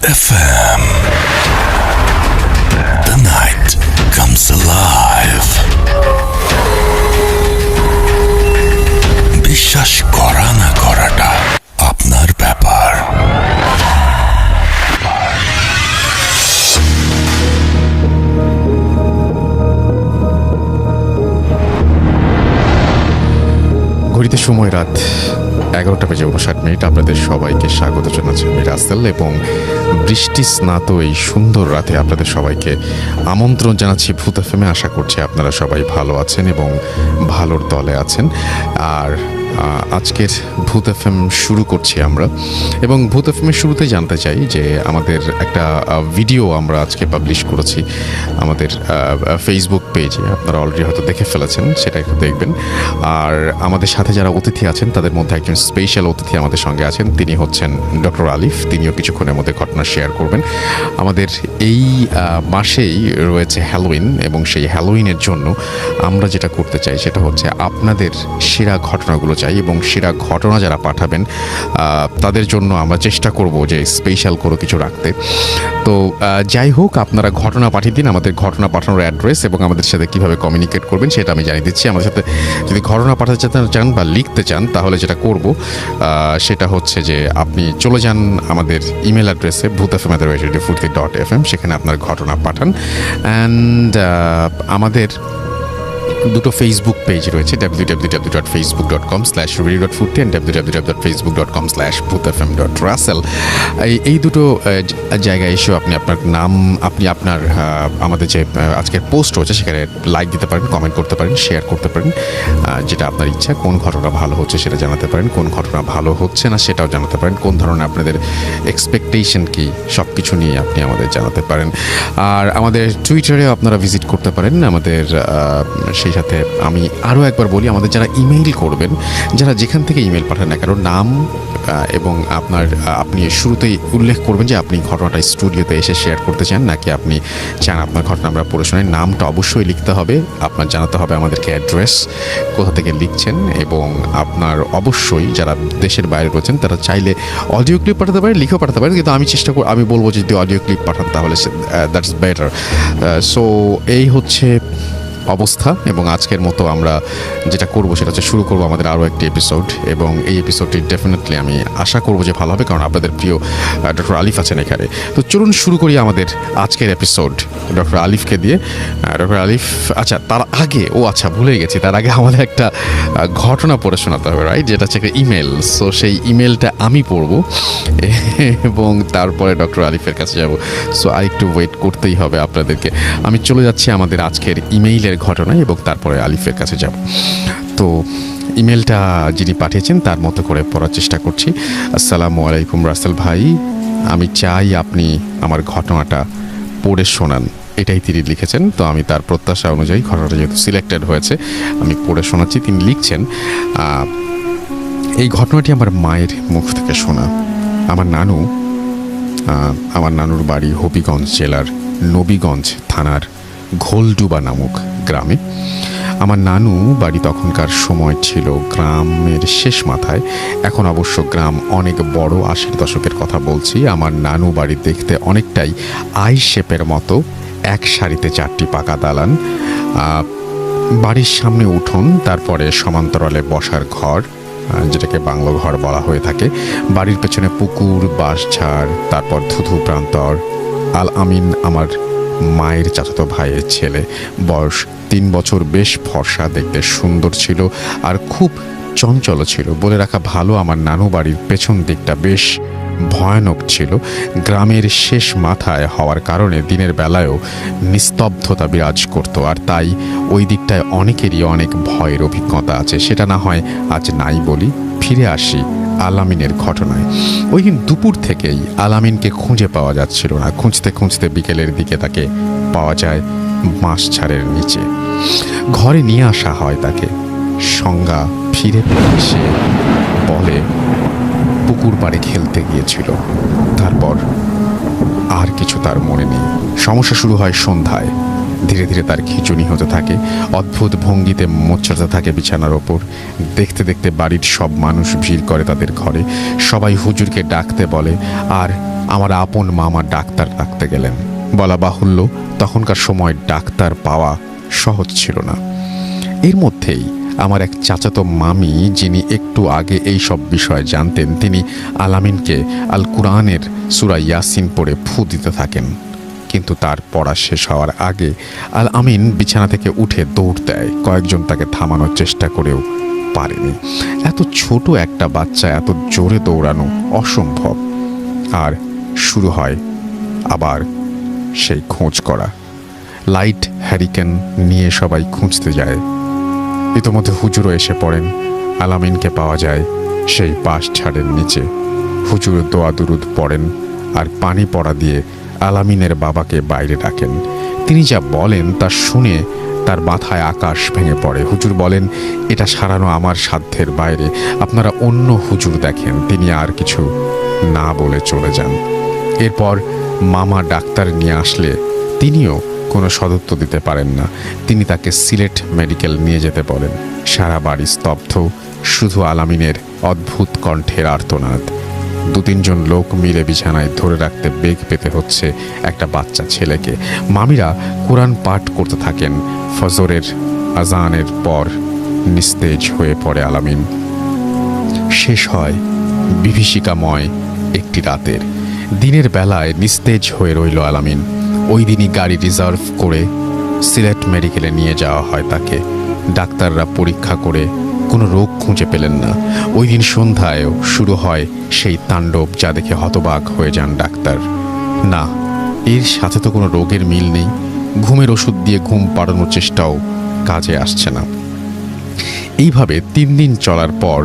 FM. The night comes alive. বিশ্বাস করা না করাটা আপনার ব্যাপার। ঘড়িতে সময় রাত 11:59। আপনাদের সবাইকে স্বাগত জানাচ্ছি আমি রাসেল, এবং বৃষ্টি স্নাত এই সুন্দর রাতে আপনাদের সবাইকে আমন্ত্রণ জানাচ্ছি ভূত এফএমে। আশা করছি আপনারা সবাই ভালো আছেন এবং ভালোর দলে আছেন। আর আজকের ভূত এফএম শুরু করছি আমরা, এবং ভূত এফএমের শুরুতে জানতে চাই যে আমাদের একটা ভিডিও আমরা আজকে পাবলিশ করেছি আমাদের ফেসবুক পেজে। আপনারা অলরেডি হয়তো দেখে ফেলেছেন, সেটা একটু দেখবেন। আর আমাদের সাথে যারা অতিথি আছেন তাদের মধ্যে একজন স্পেশাল অতিথি আমাদের সঙ্গে আছেন, তিনি হচ্ছেন ডক্টর আলিফ। তিনিও কিছুক্ষণের মধ্যে ঘটনা শেয়ার করবেন। আমাদের এই মাসেই রয়েছে হ্যালোইন, এবং সেই হ্যালোইনের জন্য আমরা যেটা করতে চাই সেটা হচ্ছে আপনাদের সেরা ঘটনাগুলো চাই, এবং সেরা ঘটনা যারা পাঠাবেন তাদের জন্য আমরা চেষ্টা করব যে স্পেশাল করে কিছু রাখতে। তো যাই হোক, আপনারা ঘটনা পাঠিয়ে দিন। আমাদের ঘটনা পাঠানোর অ্যাড্রেস এবং আমাদের সাথে কীভাবে কমিউনিকেট করবেন সেটা আমি জানিয়ে দিচ্ছি। আমাদের সাথে যদি ঘটনা পাঠাতে চান বা লিখতে চান, তাহলে যেটা করব সেটা হচ্ছে যে আপনি চলে যান আমাদের ইমেল অ্যাড্রেসে bhuthfm@radio40.fm, সেখানে আপনার ঘটনা পাঠান। অ্যান্ড আমাদের দুটো ফেসবুক পেজ রয়েছে, www.facebook.com/radio.40 and www.facebook.com/bhuthfm.russell। এই দুটো জায়গায় এসেও আপনি আপনার নাম, আপনি আপনার আমাদের যে আজকের পোস্ট রয়েছে সেখানে লাইক দিতে পারেন, কমেন্ট করতে পারেন, শেয়ার করতে পারেন, যেটা আপনার ইচ্ছা। কোন ঘটনা ভালো হচ্ছে সেটা জানাতে পারেন, কোন ঘটনা ভালো হচ্ছে না সেটাও জানাতে পারেন, কোন ধরনের আপনাদের এক্সপেকটেশন কি, সব কিছু নিয়ে আপনি আমাদের জানাতে পারেন। আর আমাদের টুইটারেও আপনারা ভিজিট করতে পারেন। আমাদের সেই সাথে আমি আরও একবার বলি, আমাদের যারা ইমেইল করবেন, যারা যেখান থেকে ইমেল পাঠান না কেন, নাম এবং আপনি শুরুতেই উল্লেখ করবেন যে আপনি ঘটনাটা স্টুডিওতে এসে শেয়ার করতে চান, নাকি আপনি চান আপনার ঘটনা আমরা পড়ে শোনাই। নামটা অবশ্যই লিখতে হবে, আপনার জানাতে হবে আমাদেরকে অ্যাড্রেস, কোথা থেকে লিখছেন, এবং আপনার অবশ্যই যারা দেশের বাইরে রয়েছেন তারা চাইলে অডিও ক্লিপ পাঠাতে পারেন, লিখেও পাঠাতে পারেন, কিন্তু আমি বলবো যে যদি অডিও ক্লিপ পাঠান তাহলে দ্যাটস বেটার। সো এই হচ্ছে অবস্থা, এবং আজকের মতো আমরা যেটা করব সেটা হচ্ছে শুরু করব আমাদের আরও একটি এপিসোড, এবং এই এপিসোডটি ডেফিনেটলি আমি আশা করব যে ভালো হবে, কারণ আপনাদের প্রিয় ডক্টর আলিফ আছেন এখানে। তো চলুন শুরু করি আমাদের আজকের এপিসোড ডক্টর আলিফকে দিয়ে। ডক্টর আলিফ, আচ্ছা তার আগে ভুলে গেছি, তার আগে আমাদের একটা ঘটনা পড়ে শোনাতে হবে, রাইট? যেটা হচ্ছে একটা ইমেল। সো সেই ইমেলটা আমি পড়ব এবং তারপরে ডক্টর আলিফের কাছে যাব। সো আরেকটু ওয়েট করতেই হবে আপনাদেরকে। আমি চলে যাচ্ছি আমাদের আজকের ইমেইলের ঘটনায়, এবং তারপরে আলিফের কাছে যাব। তো ইমেলটা যিনি পাঠিয়েছেন তার মতো করে পড়ার চেষ্টা করছি। আসসালামু আলাইকুম রাসেল ভাই, আমি চাই আপনি আমার ঘটনাটা পড়ে শোনান, এটাই তিনি লিখেছেন। তো আমি তার প্রত্যাশা অনুযায়ী ঘটনাটা যেহেতু সিলেক্টেড হয়েছে আমি পড়ে শোনাচ্ছি। তিনি লিখছেন, এই ঘটনাটি আমার মায়ের মুখ থেকে শোনা। আমার নানুর বাড়ি হবিগঞ্জ জেলার নবীগঞ্জ থানার ঘোলডুবা নামক গ্রামে। আমার নানু বাড়ি তখনকার সময় ছিল গ্রামের শেষ মাথায়। এখন অবশ্য গ্রাম অনেক বড়, 80 দশকের কথা বলছি। আমার নানু বাড়ি দেখতে অনেকটাই আই শেপের মতো, এক সারিতে 4টি পাকা দালান, বাড়ির সামনে উঠোন, তারপরে সমান্তরালে বসার ঘর, যেটাকে বাংলো ঘর বলা হয়ে থাকে। বাড়ির পেছনে পুকুর, বাঁশঝাড়, তারপর ধুধু প্রান্তর। আল আমিন আমার মায়ের চাচাতো ভাইয়ের ছেলে, বয়স 3 বছর, বেশ ফর্সা, দেখতে সুন্দর ছিল আর খুব চঞ্চল ছিল। বলে রাখা ভালো, আমার নানু বাড়ির পেছন দিকটা বেশ ভয়ানক ছিল। গ্রামের শেষ মাথায় হওয়ার কারণে দিনের বেলায়ও নিস্তব্ধতা বিরাজ করত, আর তাই ওই দিকটায় অনেকেরই অনেক ভয়ের অভিজ্ঞতা আছে। সেটা না হয় আজ নাই বলি। ফিরে আসি আলামিনের ঘটনায়। ওই দিন দুপুর থেকেই আলামিনকে খুঁজে পাওয়া যাচ্ছিল না। খুঁজতে খুঁজতে বিকেলের দিকে তাকে পাওয়া যায় বাঁশঝাড়ের নিচে। ঘরে নিয়ে আসা হয় তাকে। সংজ্ঞা ফিরে এসে বলে পুকুর পাড়ে খেলতে গিয়েছিল। তারপর আর কিছু তার মনে নেই। সমস্যা শুরু হয় সন্ধ্যায়। ধীরে ধীরে তার খিঁচুনি হতে থাকে। অদ্ভুত ভঙ্গিতে মোচ্ছাতে থাকে বিছানার ওপর। দেখতে দেখতে বাড়ির সব মানুষ ভিড় করে তাদের ঘরে। সবাই হুজুরকে ডাকতে বলে, আর আমার আপন মামা ডাক্তার রাখতে গেলেন। বলা বাহুল্য, তখনকার সময় ডাক্তার পাওয়া সহজ ছিল না। এর মধ্যেই আমার এক চাচাতো মামি, যিনি একটু আগে এই সব বিষয় জানতেন, তিনি আলামিনকে আল কুরআনের সূরা ইয়াসিন পড়ে ফু দিতে থাকেন। কিন্তু তার পড়া শেষ হওয়ার আগে আল আমিন বিছানা থেকে উঠে দৌড় দেয়। কয়েকজন তাকে থামানোর চেষ্টা করেও পারেনি। এত ছোট একটা বাচ্চা এত জোরে দৌড়ানো অসম্ভব। আর শুরু হয় আবার সেই খোঁজ করা। লাইট হ্যারিকেন নিয়ে সবাই খুঁজতে যায়। ইতোমধ্যে হুজুরও এসে পড়েন। আলামিনকে পাওয়া যায় সেই বাঁশ ঝাড়ের নিচে। হুজুর দোয়া দুরুদ পড়েন আর পানি পড়া দিয়ে আলামিনের বাবাকে বাইরে ডাকেন। তিনি যা বলেন তা শুনে তার মাথায় আকাশ ভেঙে পড়ে। হুজুর বলেন, এটা সারানো আমার সাধ্যের বাইরে, আপনারা অন্য হুজুর দেখেন। তিনি আর কিছু না বলে চলে যান। এরপর মামা ডাক্তার নিয়ে আসলে তিনিও কোনো সদুত্তর দিতে পারেন না। তিনি তাকে সিলেট মেডিকেল নিয়ে যেতে বলেন। সারা বাড়ি স্তব্ধ, শুধু আলামিনের অদ্ভুত কণ্ঠের আর্তনাদ। 2-3 লোক মিলে বিছানায় ধরে রাখতে বেগ পেতে হচ্ছে একটা বাচ্চা ছেলেকে। মামিরা কোরআন পাঠ করতে থাকেন। ফজরের আজানের পর নিস্তেজ হয়ে পড়ে আলামিন। শেষ হয় বিভীষিকাময় একটি রাতের। দিনের বেলায় নিস্তেজ হয়ে রইল আলামিন। ওই দিনই গাড়ি রিজার্ভ করে সিলেট মেডিকেলে নিয়ে যাওয়া হয় তাকে। ডাক্তাররা পরীক্ষা করে কোনো রোগ খুঁজে পেলেন না। ওই দিন সন্ধ্যায়ও শুরু হয় সেই তাণ্ডব, যা দেখে হতবাক হয়ে যান ডাক্তার। না, এর সাথে তো কোনো রোগের মিল নেই। ঘুমের ওষুধ দিয়ে ঘুম পাড়ানোর চেষ্টাও কাজে আসছে না। এইভাবে 3 দিন চলার পর